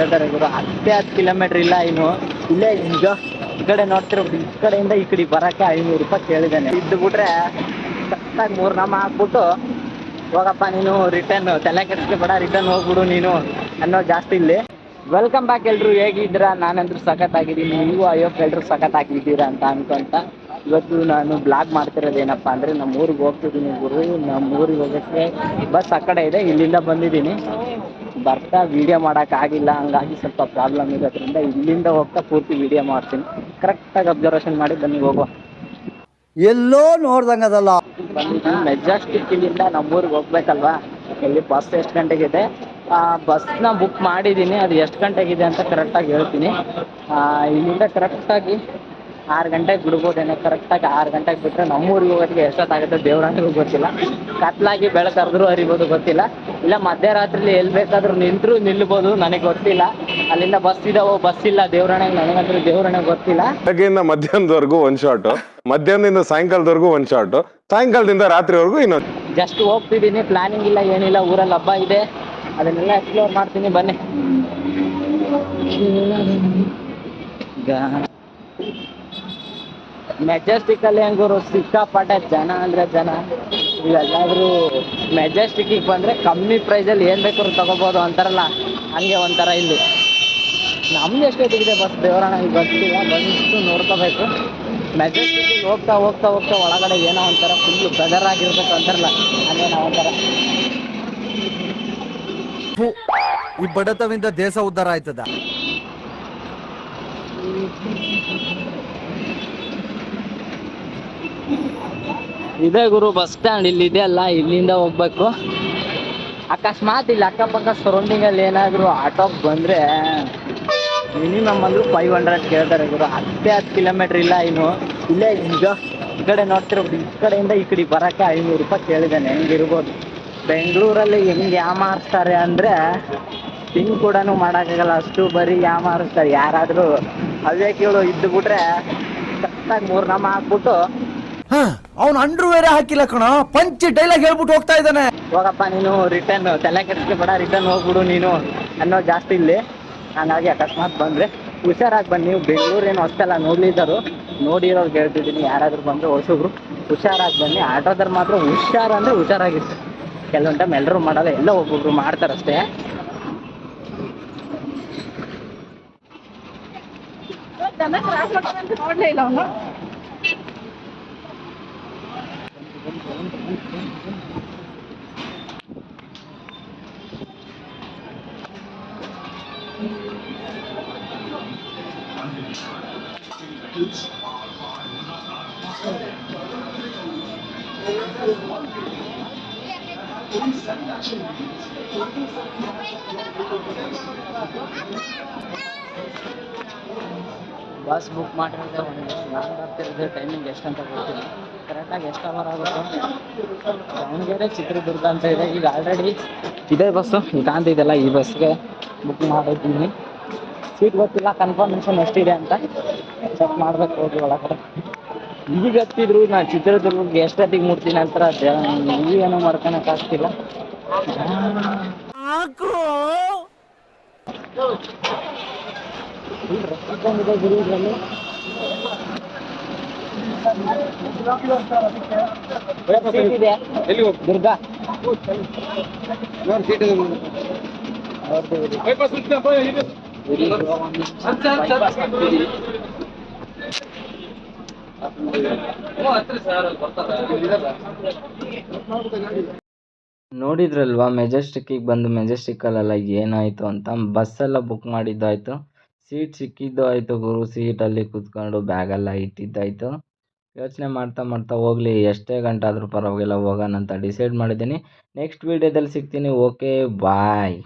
ಕೇಳ್ತಾರೆ ಗುರು. 10 ಕಿಲೋಮೀಟರ್ ಇಲ್ಲ ಇನ್ನು. ಇಲ್ಲೇ ಈಗ ಈ ಕಡೆ ನೋಡ್ತಿರ್ಬೋದು, ಈ ಕಡೆಯಿಂದ ಈ ಕಡೆ ಬರೋಕ್ಕೆ 500 ರೂಪಾಯಿ ಕೇಳಿದ್ದಾನೆ. ಇದ್ದು ಬಿಟ್ರೆ ಕರೆಕ್ಟಾಗಿ 3 ನಾಮ ಹಾಕ್ಬಿಟ್ಟು ಹೋಗಪ್ಪ ನೀನು, ರಿಟರ್ನ್ ತಲೆ ಕೆಡಿಸ್ಕೊಬೇಡ, ರಿಟರ್ನ್ ಹೋಗ್ಬಿಡು ನೀನು ಅನ್ನೋ ಜಾಸ್ತಿ ಇಲ್ಲಿ. ವೆಲ್ಕಮ್ ಬ್ಯಾಕ್ ಎಲ್ರು, ಹೇಗಿದ್ದೀರಾ? ನಾನಂದ್ರೂ ಸಖತ್ತಾಗಿದ್ದೀನಿ, ನೀವು ಅಯ್ಯೋಕ್ಕೆ ಎಲ್ರು ಸಖತ್ತಾಗಿದ್ದೀರಾ ಅಂತ ಅನ್ಕೊಂತ ಇವತ್ತು ನಾನು ಬ್ಲಾಗ್ ಮಾಡ್ತಿರೋದು ಏನಪ್ಪ ಅಂದರೆ ನಮ್ಮ ಊರಿಗೆ ಹೋಗ್ತಿದ್ದೀನಿ ಗುರು. ನಮ್ಮ ಊರಿಗೆ ಹೋಗೋಕ್ಕೆ ಬಸ್ ಆ ಕಡೆ ಇದೆ, ಇಲ್ಲಿಂದ ಬಂದಿದ್ದೀನಿ. ಬರ್ತಾ ವೀಡಿಯೋ ಮಾಡೋಕ್ಕಾಗಿಲ್ಲ, ಹಂಗಾಗಿ ಸ್ವಲ್ಪ ಪ್ರಾಬ್ಲಮ್ ಇರೋದ್ರಿಂದ ಇಲ್ಲಿಂದ ಹೋಗ್ತಾ ಪೂರ್ತಿ ವೀಡಿಯೋ ಮಾಡ್ತೀನಿ. ಕರೆಕ್ಟಾಗಿ ಅಬ್ಸರ್ವೇಷನ್ ಮಾಡಿ ಬನ್ನಿ ಹೋಗುವ. ಎಲ್ಲೋ ನೋಡ್ದಂಗದಲ್ಲ ಬಂದಿದ್ದೀನಿ ಮೆಜೆಸ್ಟಿಕ್. ಇಲ್ಲಿಂದ ನಮ್ಮೂರಿಗೆ ಹೋಗ್ಬೇಕಲ್ವಾ, ಇಲ್ಲಿ ಬಸ್ ಎಷ್ಟು ಗಂಟೆಗಿದೆ, ಬಸ್ನ ಬುಕ್ ಮಾಡಿದ್ದೀನಿ. ಅದು ಎಷ್ಟು ಗಂಟೆಗಿದೆ ಅಂತ ಕರೆಕ್ಟಾಗಿ ಹೇಳ್ತೀನಿ. ಇಲ್ಲಿಂದ ಕರೆಕ್ಟಾಗಿ 6 ಗಂಟೆಗೆ ಬಿಡ್ಬೋದೇನೋ. ಕರೆಕ್ಟಾಗಿ 6 ಗಂಟೆಗೆ ಬಿಟ್ಟರೆ ನಮ್ಮೂರಿಗೆ ಹೋಗೋದಕ್ಕೆ ಎಷ್ಟೊತ್ತಾಗುತ್ತೆ ದೇವ್ರನಿಗೂ ಗೊತ್ತಿಲ್ಲ. ಕತ್ಲಾಗಿ ಬೆಳಕರಿದ್ರೂ ಹರಿಬೋದು ಗೊತ್ತಿಲ್ಲ, ಇಲ್ಲ ಮಧ್ಯರಾತ್ರಿಲಿ ಎಲ್ಲಿ ಬೇಕಾದ್ರೂ ನಿಲ್ಬೋದು, ನನಗೆ ಗೊತ್ತಿಲ್ಲ. ಅಲ್ಲಿಂದ ಬಸ್ ಇದಾವೋ ಬಸ್ ಇಲ್ಲ ದೇವ್ರಣೆಗೆ, ನನಗಂದ್ರೂ ದೇವ್ರಣೆಗೆ ಗೊತ್ತಿಲ್ಲ. ಬೆಳಗ್ಗೆಯಿಂದ ಮಧ್ಯಾಹ್ನದವರೆಗೂ ಒಂದು ಶಾಟ್, ಮಧ್ಯಾಹ್ನದಿಂದ ಸಾಯಂಕಾಲದವರೆಗೂ ಒಂದು ಶಾಟ್, ಸಾಯಂಕಾಲದಿಂದ ರಾತ್ರಿವರೆಗೂ ಇನ್ನೊಂದು. ಜಸ್ಟ್ ಹೋಗ್ತಿದ್ದೀನಿ, ಪ್ಲಾನಿಂಗ್ ಇಲ್ಲ ಏನಿಲ್ಲ. ಊರಲ್ಲಿ ಹಬ್ಬ ಇದೆ, ಅದನ್ನೆಲ್ಲ ಎಕ್ಸ್ಪ್ಲೋರ್ ಮಾಡ್ತೀನಿ ಬನ್ನಿ. ಮೆಜೆಸ್ಟಿಕಲ್ಲಿ ಹೆಂಗೂರು ಸಿಕ್ಕಾಪಟ್ಟೆ ಜನ ಅಂದರೆ ಜನ. ಇವೆಲ್ಲಾದರೂ ಮೆಜೆಸ್ಟಿಕ್ಕಿಗೆ ಬಂದರೆ ಕಮ್ಮಿ ಪ್ರೈಸಲ್ಲಿ ಏನು ಬೇಕಾದ್ರೂ ತೊಗೋಬೋದು ಅಂತಾರಲ್ಲ, ಹಂಗೆ ಒಂಥರ ಇಲ್ಲಿ. ನಮ್ದು ಎಷ್ಟೊತ್ತಿಗಿದೆ ಬಸ್ ದೇವರಣ್ಣ ಗೊತ್ತಿಲ್ಲ, ಬಂದು ನೋಡ್ಕೋಬೇಕು. ಮೆಜೆಸ್ಟಿಕ್ಕಿಗೆ ಹೋಗ್ತಾ ಹೋಗ್ತಾ ಹೋಗ್ತಾ ಒಳಗಡೆ ಏನೋ ಒಂಥರ ಫುಲ್ಲು ಬೆದರ್ ಆಗಿರ್ಬೇಕು ಅಂತಾರಲ್ಲ, ಹಂಗೆ ನಾವು ಒಂಥರ. ಈ ಬಡತವಿಂದ ದೇಶ ಉದ್ಧಾರ ಆಯ್ತದ. ಇದೇ ಗುರು ಬಸ್ ಸ್ಟ್ಯಾಂಡ್, ಇಲ್ಲಿ ಇದೆ ಅಲ್ಲ, ಇಲ್ಲಿಂದ ಹೋಗ್ಬೇಕು. ಅಕಸ್ಮಾತ್ ಇಲ್ಲಿ ಅಕ್ಕಪಕ್ಕ ಸರೌಂಡಿಂಗಲ್ಲಿ ಏನಾದರೂ ಆಟೋಗೆ ಬಂದರೆ ಮಿನಿಮಮ್ ಅಂದರೂ 500 ಕೇಳ್ತಾರೆ ಗುರು. 10 ಕಿಲೋಮೀಟರ್ ಇಲ್ಲ ಇನ್ನು. ಇಲ್ಲೇ ಈಗ ಈ ಕಡೆ ನೋಡ್ತಿರ್ಬೋದು, ಈ ಕಡೆಯಿಂದ ಈ ಕಡೆ ಬರೋಕ್ಕೆ 500 ರೂಪಾಯಿ ಕೇಳಿದ್ದಾನೆ. ಹೆಂಗಿರ್ಬೋದು ಬೆಂಗಳೂರಲ್ಲಿ ಹೆಂಗೆ ಯಾಮಾರಿಸ್ತಾರೆ ಅಂದರೆ ಹಿಂಗೆ ಕೂಡ ಮಾಡೋಕ್ಕಾಗಲ್ಲ, ಅಷ್ಟು ಬರೀ ಯಾಮಾರಿಸ್ತಾರೆ. ಯಾರಾದರೂ ಅವ್ಯಾಕಿಗಳು ಇದ್ದು ಬಿಟ್ರೆ ಕರೆಕ್ಟಾಗಿ 3 ನಾಮ ಹಾಕ್ಬಿಟ್ಟು ಅವ್ನು ಅಂಡರ್ವೇರ್ ಹಾಕಿಲ್ಲ ಕಣ, ಪಂಚ್ ಡೈಲಾಗ್ ಹೇಳ್ಬಿಟ್ಟು ಹೋಗ್ತಾ ಇದ್ದಾನೆ. ಹೋಗಪ್ಪ ನೀನು, ರಿಟರ್ನ್ ತಲೆ ಕೆಡಿಸ್ಕೊಬೇಡ, ರಿಟರ್ನ್ ಹೋಗ್ಬಿಡು ನೀನು ಅನ್ನೋ ಜಾಸ್ತಿ ಇಲ್ಲಿ. ಹಂಗಾಗಿ ಅಕಸ್ಮಾತ್ ಬಂದರೆ ಹುಷಾರಾಗಿ ಬನ್ನಿ. ನೀವು ಬೆಂಗಳೂರೇನು ಹೊಸ್ತಲ್ಲ, ನೋಡಿರೋರು ಹೇಳ್ತಿದ್ದೀನಿ, ಯಾರಾದರೂ ಬಂದರೆ ಹೊಸಬ್ರು ಹುಷಾರಾಗಿ ಬನ್ನಿ. ಆಟೋದವ್ರು ಮಾತ್ರ ಹುಷಾರು ಅಂದರೆ ಹುಷಾರಾಗಿತ್ತು. ಕೆಲವೊಂದು ಟೈಮ್ ಎಲ್ಲರೂ ಮಾಡಲ್ಲ, ಎಲ್ಲ ಒಬ್ಬೊಬ್ರು ಮಾಡ್ತಾರಷ್ಟೇ. ನೋಡಲೇ ಇಲ್ಲ ಅವನು. ಬಸ್ ಬುಕ್ ಮಾಡಿರೋದೆ ಒಂದು, ನಾನು ಬರ್ತಿರೋದು ಟೈಮಿಂಗ್ ಎಷ್ಟು ಅಂತ ಗೊತ್ತಿಲ್ಲ, ಕರೆಕ್ಟಾಗಿ ಎಷ್ಟು ಅವರ್ ಆಗುತ್ತೆ. ದಾವಣಗೆರೆ ಚಿತ್ರದುರ್ಗ ಅಂತ ಇದೆ. ಈಗ ಆಲ್ರೆಡಿ ಇದೇ ಬಸ್ಸು ಕಾಣ್ತಿದೆಯಲ್ಲ, ಈ ಬಸ್ಗೆ ಬುಕ್ ಮಾಡಿದ್ದೀನಿ. ಸೀಟ್ ಗೊತ್ತಿಲ್ಲ, ಕನ್ಫರ್ಮೇಷನ್ ಎಷ್ಟಿದೆ ಅಂತ ಚೆಕ್ ಮಾಡಬೇಕು ಹೋಗಿ ಒಳಗಡೆ. ಈಗ ಹತ್ತಿದ್ರು ನಾನು ಚಿತ್ರದುರ್ಗಕ್ಕೆ ಎಷ್ಟೊತ್ತಿಗೆ ಮುಟ್ತೀನಿ ಅಂತ ನೀವೇನೋ ಮಾಡ್ಕೊಳಕ್ಕಾಗ್ತಿಲ್ಲ. ಇದೆ ಗುರು ಇದರಲ್ಲಿ. ದುರ್ಗ ನೋಡಿದ್ರಲ್ವಾ ಮೆಜೆಸ್ಟಿಕ್ಕಿಗೆ ಬಂದು ಮೆಜೆಸ್ಟಿಕ್ಕಲ್ಲೆಲ್ಲ ಏನಾಯಿತು ಅಂತ. ಬಸ್ಸೆಲ್ಲ ಬುಕ್ ಮಾಡಿದ್ದಾಯಿತು, ಸೀಟ್ ಸಿಕ್ಕಿದ್ದು ಆಯಿತು ಗುರು. ಸೀಟಲ್ಲಿ ಕೂತ್ಕೊಂಡು ಬ್ಯಾಗೆಲ್ಲ ಇಟ್ಟಿದ್ದಾಯಿತು. ಯೋಚನೆ ಮಾಡ್ತಾ ಮಾಡ್ತಾ ಹೋಗಲಿ, ಎಷ್ಟೇ ಗಂಟೆ ಆದರೂ ಪರವಾಗಿಲ್ಲ ಹೋಗೋಣ ಅಂತ ಡಿಸೈಡ್ ಮಾಡಿದ್ದೀನಿ. ನೆಕ್ಸ್ಟ್ ವೀಡಿಯೋದಲ್ಲಿ ಸಿಗ್ತೀನಿ. ಓಕೆ ಬಾಯ್.